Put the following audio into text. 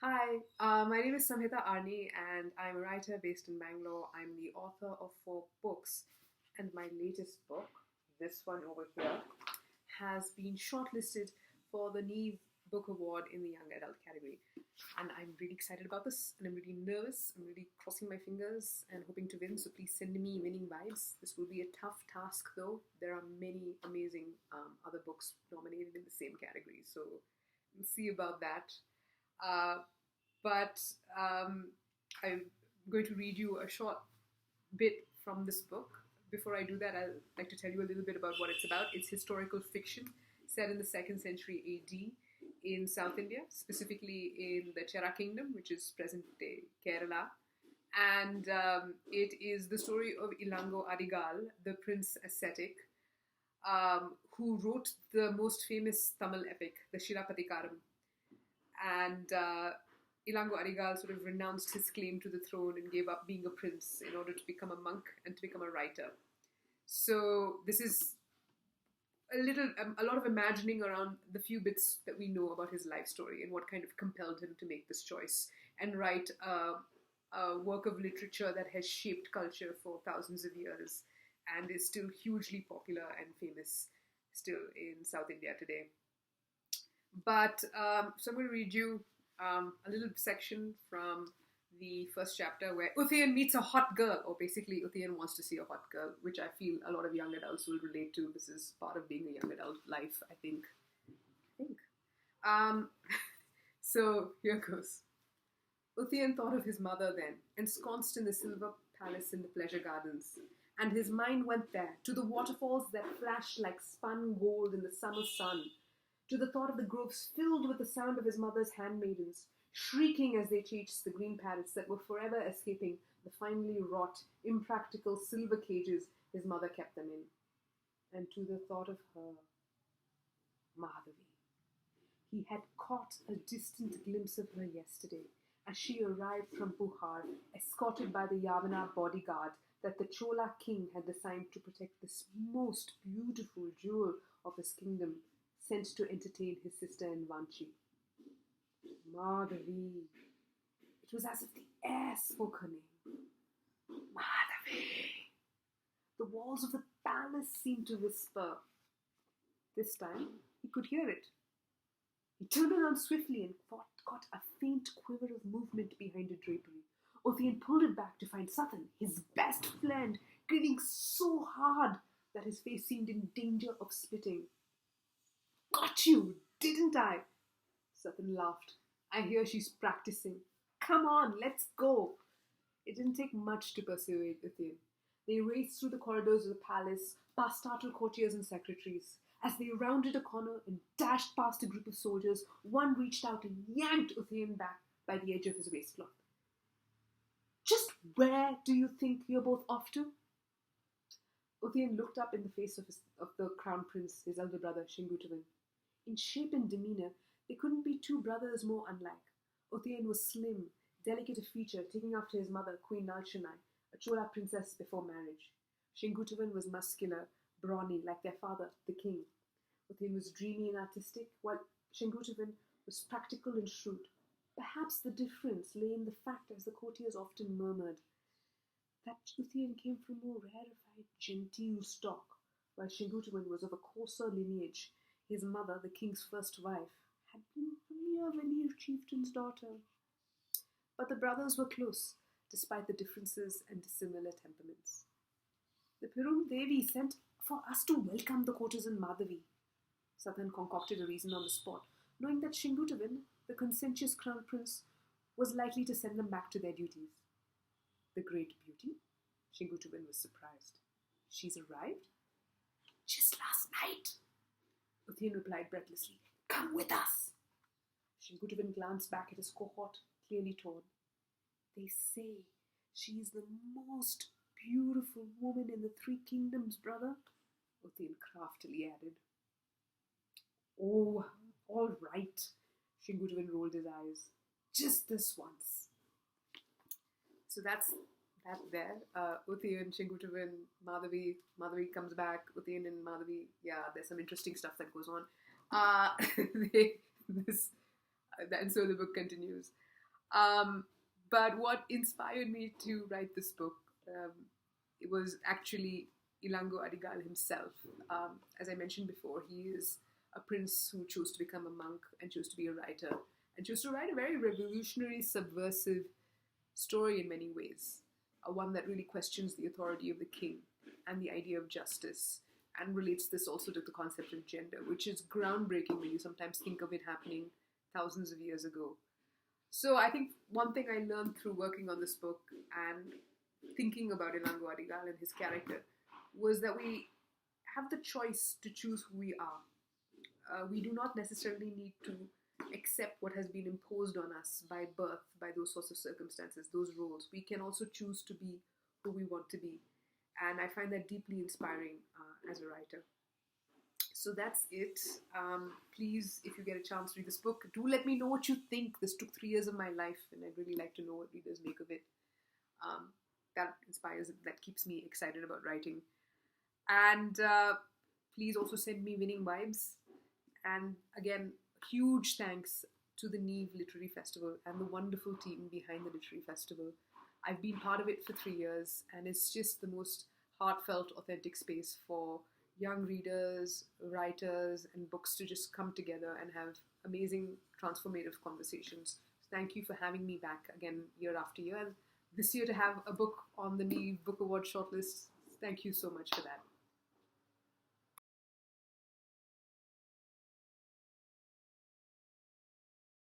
Hi, my name is Samhita Arni, and I'm a writer based in Bangalore. I'm the author of four books, and my latest book, this one over here, has been shortlisted for the Neev Book Award in the Young Adult category. And I'm really excited about this, and I'm really nervous. I'm really crossing my fingers and hoping to win, so please send me winning vibes. This will be a tough task, though. There are many amazing other books nominated in the same category, so we'll see about that. Uh, but I'm going to read you a short bit from this book. Before I do that, I'd like to tell you a little bit about what it's about. It's historical fiction set in the 2nd century AD in South India, specifically in the Chera kingdom, which is present day Kerala. And it is the story of Ilango Adigal, the prince ascetic, who wrote the most famous Tamil epic, the Shirapatikaram. And Ilango Adigal sort of renounced his claim to the throne and gave up being a prince in order to become a monk and to become a writer. So this is a lot of imagining around the few bits that we know about his life story and what kind of compelled him to make this choice and write a work of literature that has shaped culture for thousands of years and is still hugely popular and famous still in South India today. But so I'm going to read you a little section from the first chapter where Uthiyan meets a hot girl, or basically Uthiyan wants to see a hot girl, which I feel a lot of young adults will relate to. This is part of being a young adult life, I think. Um, so here goes. Uthiyan thought of his mother then, ensconced in the silver palace in the pleasure gardens, and his mind went there, to the waterfalls that flashed like spun gold in the summer sun, to the thought of the groves filled with the sound of his mother's handmaidens, shrieking as they chased the green parrots that were forever escaping the finely wrought, impractical silver cages his mother kept them in. And to the thought of her, Madhavi. He had caught a distant glimpse of her yesterday, as she arrived from Puhar, escorted by the Yavana bodyguard that the Chola king had assigned to protect this most beautiful jewel of his kingdom, sent to entertain his sister in Vanchi. Madhavi. It was as if the air spoke her name. Madhavi. The walls of the palace seemed to whisper. This time he could hear it. He turned around swiftly and caught a faint quiver of movement behind a drapery. Uthiyan pulled it back to find Sathan, his best friend, grinning so hard that his face seemed in danger of splitting. Got you, didn't I? Sathan laughed. I hear she's practicing. Come on, let's go. It didn't take much to persuade Uthiyan. They raced through the corridors of the palace, past startled courtiers and secretaries. As they rounded a corner and dashed past a group of soldiers, one reached out and yanked Uthiyan back by the edge of his waistcloth. Just where do you think you're both off to? Uthiyan looked up in the face of the crown prince, his elder brother, Shenguttuvan. In shape and demeanour, they couldn't be two brothers more unlike. Uthiyan was slim, delicate of feature, taking after his mother, Queen Nalchanai, a Chola princess before marriage. Shenguttuvan was muscular, brawny, like their father, the king. Uthiyan was dreamy and artistic, while Shenguttuvan was practical and shrewd. Perhaps the difference lay in the fact, as the courtiers often murmured, that Uthiyan came from more rarefied, genteel stock, while Shenguttuvan was of a coarser lineage. His mother, the king's first wife, had been a mere Velir chieftain's daughter. But the brothers were close, despite the differences and dissimilar temperaments. The Pirum Devi sent for us to welcome the courtesan Madhavi. Sathan concocted a reason on the spot, knowing that Shenguttuvan, the conscientious crown prince, was likely to send them back to their duties. The great beauty? Shenguttuvan was surprised. She's arrived? Just last night. Uthiyan replied breathlessly. Come with us. Shenguttuvan glanced back at his cohort, clearly torn. They say she is the most beautiful woman in the 3 kingdoms, brother, Uthiyan craftily added. Oh, all right, Shenguttuvan rolled his eyes. Just this once. So that's that there. Uthiyan, Shenguttuvan, Madhavi. Madhavi comes back. Uthiyan and Madhavi. Yeah, there's some interesting stuff that goes on. And so the book continues. But what inspired me to write this book, it was actually Ilango Adigal himself. As I mentioned before, he is a prince who chose to become a monk and chose to be a writer and chose to write a very revolutionary, subversive story in many ways. One that really questions the authority of the king and the idea of justice, and relates this also to the concept of gender, which is groundbreaking when you sometimes think of it happening thousands of years ago. So I think one thing I learned through working on this book and thinking about Ilango Adigal and his character was that we have the choice to choose who we are. We do not necessarily need to accept what has been imposed on us by birth, by those sorts of circumstances, those roles. We can also choose to be who we want to be. And I find that deeply inspiring as a writer. So that's it. Please, if you get a chance to read this book, do let me know what you think. This took 3 years of my life, and I'd really like to know what readers make of it. That inspires, that keeps me excited about writing. And please also send me winning vibes. And again, huge thanks to the Neev Literary Festival and the wonderful team behind the Literary Festival. I've been part of it for 3 years, and it's just the most heartfelt, authentic space for young readers, writers, and books to just come together and have amazing, transformative conversations. Thank you for having me back again year after year. And this year to have a book on the Neev Book Award shortlist, thank you so much for that.